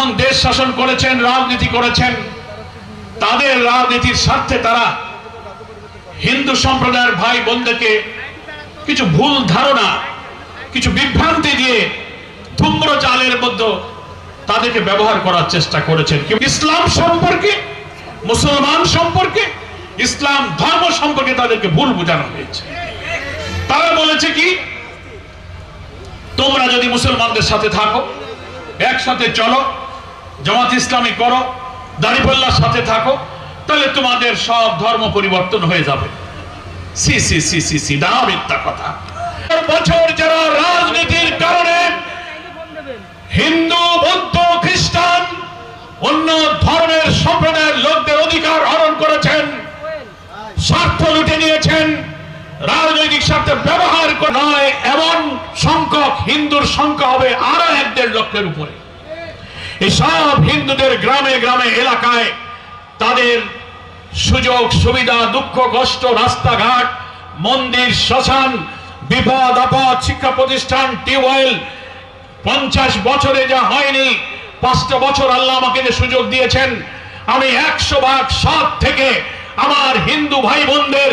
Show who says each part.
Speaker 1: যখন দেশ শাসন করেছেন, রাজনীতি করেছেন, তাদের রাজনীতির স্বার্থে তারা হিন্দু সম্প্রদায়ের ভাই বোনদেরকে কিছু ভুল ধারণা, কিছু বিভ্রান্তি দিয়ে ধূম্র জালের মধ্যে তাদেরকে ব্যবহার করার চেষ্টা করেছেন। ইসলাম সম্পর্কে, মুসলমান সম্পর্কে, ইসলাম ধর্ম সম্পর্কে তাদেরকে ভুল বোঝানো হয়েছে। তারা বলেছে কি, তোমরা যদি মুসলমানদের সাথে থাকো, একসাথে চলো, জামাত ইসলামী করো, দাড়িপাল্লার সাথে থাকো, তাহলে তোমাদের সব ধর্ম পরিবর্তন হয়ে যাবে। সি সি সি সি সি দাও মিথ্যা কথা। বছর যারা রাজনীতির কারণে হিন্দু, বৌদ্ধ, খ্রিস্টান, অন্য ধর্মের সম্প্রদায়ের লোকদের অধিকার হরণ করেছেন, স্বার্থ লুটে নিয়েছেন, রাজনৈতিক স্বার্থে ব্যবহার করে নয়, এমন সংখ্যক হিন্দুর সংখ্যা হবে আরো 1-1.5 লক্ষের উপরে। এই সব হিন্দুদের গ্রামে গ্রামে এলাকায় তাদের সুযোগ সুবিধা, দুঃখ কষ্ট, রাস্তাঘাট, মন্দির, শ্মশান, বিপদ আপদ, শিক্ষা প্রতিষ্ঠান, টিউবওয়েল 50 বছরে যা হয়নি, 5টা বছর আল্লাহ আমাকে যে সুযোগ দিয়েছেন, আমি 100 ভাগ 7 থেকে আমার হিন্দু ভাই বোনদের